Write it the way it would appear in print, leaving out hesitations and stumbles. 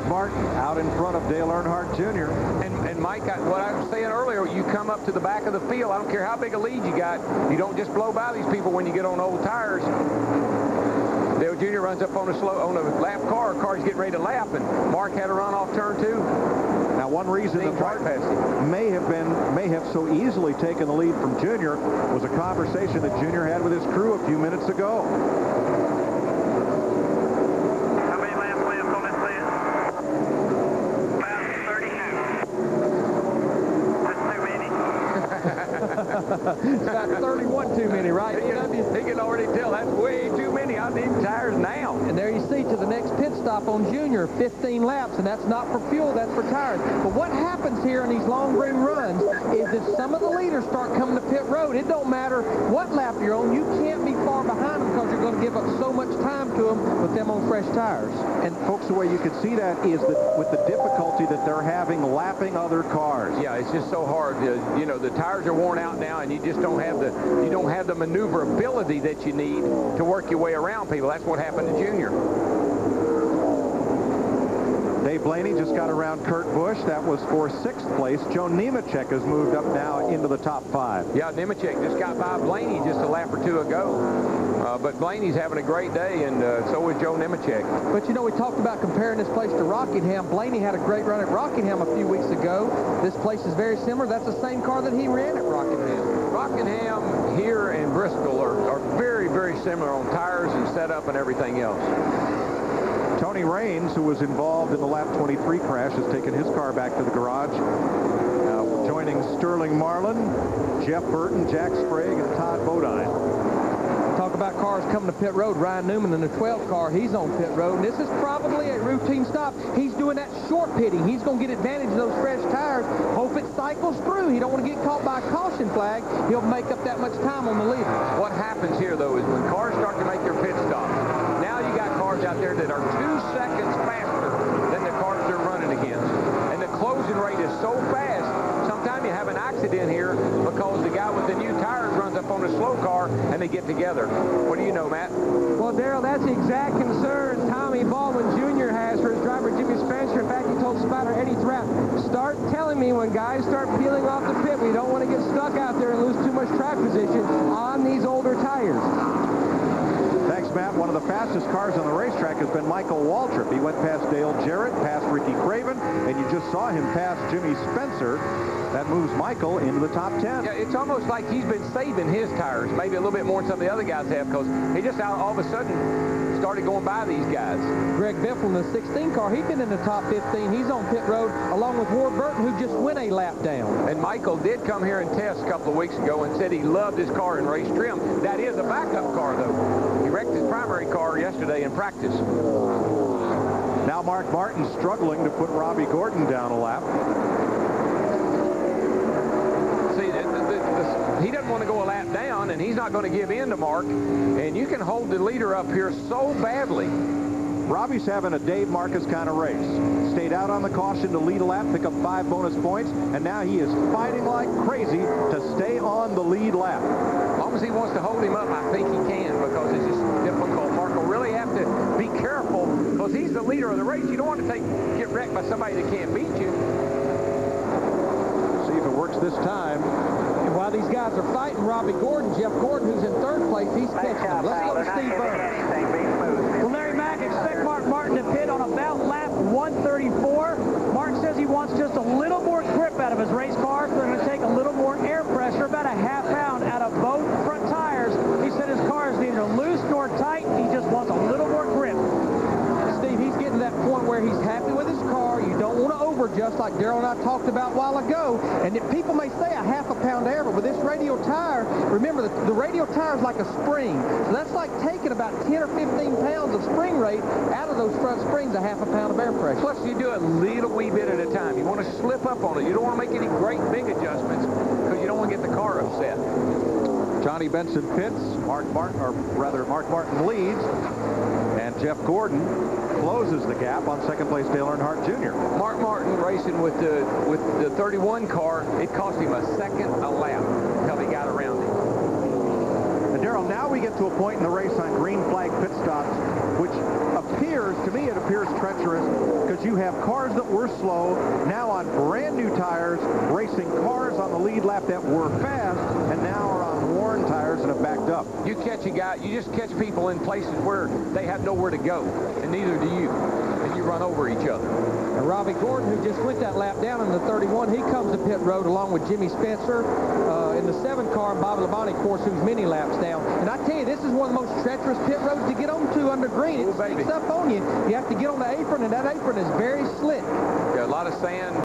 Mark Martin out in front of Dale Earnhardt Jr. And Mike, what I was saying earlier, you come up to the back of the field, I don't care how big a lead you got, you don't just blow by these people when you get on old tires. Dale Jr. runs up on a lap car, car's getting ready to lap, and Mark had a run off turn 2. Now, one reason that Mark may have so easily taken the lead from Junior was a conversation that Junior had with his crew a few minutes ago. How many laps left on this list? About 32. That's too many. It's about 31 too many, right? He can already tell that's way too many. I need tires now. And there you see to the next pit stop on Junior, 15 laps, and that's not for fuel, that's for tires. But what happens here in these long green runs is if some of the leaders start coming to pit road, it don't matter what lap you're on, you can't be far behind them because you're going to give up so much time to them with them on fresh tires. And folks, the way you can see that is that with the difficulty that they're having lapping other cars. Yeah, it's just so hard. You know, the tires are worn out now, and you just don't have the maneuverability that you need to work your way around people. That's what happened to Junior. Dave Blaney just got around Kurt Busch. That was for 6th place. Joe Nemechek has moved up now into the top 5. Yeah, Nemechek just got by Blaney just a lap or 2 ago. But Blaney's having a great day, and so is Joe Nemechek. But, you know, we talked about comparing this place to Rockingham. Blaney had a great run at Rockingham a few weeks ago. This place is very similar. That's the same car that he ran at Rockingham. Rockingham here and Bristol are very, very similar on tires and setup and everything else. Tony Raines, who was involved in the lap 23 crash, has taken his car back to the garage. Joining Sterling Marlin, Jeff Burton, Jack Sprague, and Todd Bodine. Talk about cars coming to pit road. Ryan Newman in the 12 car, he's on pit road. And this is probably a routine stop. He's doing that short pitting. He's going to get advantage of those fresh tires. Hope it cycles through. He don't want to get caught by a caution flag. He'll make up that much time on the leader. What happens here, though, is when cars start to make their pit stops, now you got cars out there that are 2 seconds faster than the cars they're running against. And the closing rate is so fast, sometimes you have an accident here because the guy with the new tires runs up on a slow car and they get together. What do you know, Matt? Well, Darrell, that's the exact concern Tommy Baldwin Jr. has for his driver, Jimmy Spencer. In fact, he told spotter Eddie Trapp, start telling me when guys start peeling off the pit, we don't want to get stuck out there and lose too much track position on these older tires. Thanks, Matt. One of the fastest cars on the racetrack has been Michael Waltrip. He went past Dale Jarrett, past Ricky Craven, and you just saw him pass Jimmy Spencer. That moves Michael into the top 10. Yeah, it's almost like he's been saving his tires, maybe a little bit more than some of the other guys have, because he just all of a sudden started going by these guys. Greg Biffle in the 16 car, he's been in the top 15. He's on pit road along with Ward Burton, who just went a lap down. And Michael did come here and test a couple of weeks ago and said he loved his car in race trim. That is a backup car, though. He wrecked his primary car yesterday in practice. Now Mark Martin struggling to put Robbie Gordon down a lap. He doesn't want to go a lap down, and he's not going to give in to Mark. And you can hold the leader up here so badly. Robbie's having a Dave Marcus kind of race. Stayed out on the caution to lead a lap, pick up 5 bonus points, and now he is fighting like crazy to stay on the lead lap. As long as he wants to hold him up, I think he can, because it's just difficult. Mark will really have to be careful, because he's the leader of the race. You don't want to get wrecked by somebody that can't beat you. See if it works this time. And while these guys are fighting, Robbie Gordon, Jeff Gordon, who's in 3rd place, he's catching them. Let's go to Steve Burns. Well, Larry Mack, expect Mark Martin to pit on about lap 134. Martin says he wants just a little more grip out of his race car, so they're going to take a little more air pressure, about a ½ pound out of both front tires. He said his car is neither loose nor tight. He just wants a little more grip. Steve, he's getting to that point where he's happy with his car. You don't want to overadjust like Darrell and I talked about a while ago. And people may say a ½ pound air, but with this radial tire, remember the radial tire is like a spring. So that's like taking about 10 or 15 pounds of spring rate out of those front springs, a ½ pound of air pressure. Plus, you do it a little wee bit at a time. You want to slip up on it. You don't want to make any great big adjustments because you don't want to get the car upset. Johnny Benson pits. Mark Martin leads. And Jeff Gordon closes the gap on 2nd place Dale Earnhardt Jr. Mark Martin racing with the 31 car, it cost him a second a lap until he got around him. And Darrell, now we get to a point in the race on green flag pit stops, which appears, to me it appears treacherous, because you have have cars that were slow now on brand new tires, racing cars on the lead lap that were fast, and now are on worn tires and have backed up. You catch a guy, you just catch people in places where they have nowhere to go, and neither do you. And you run over each other. And Robbie Gordon, who just went that lap down in the 31, he comes to pit road along with Jimmy Spencer in the 7 car and Bob Labonte, of course, who's many laps down. And I tell you, this is one of the most treacherous pit roads to get onto under green. It sneaks up on you. You have to get on the apron, and that apron is very slick. Got a lot of sand.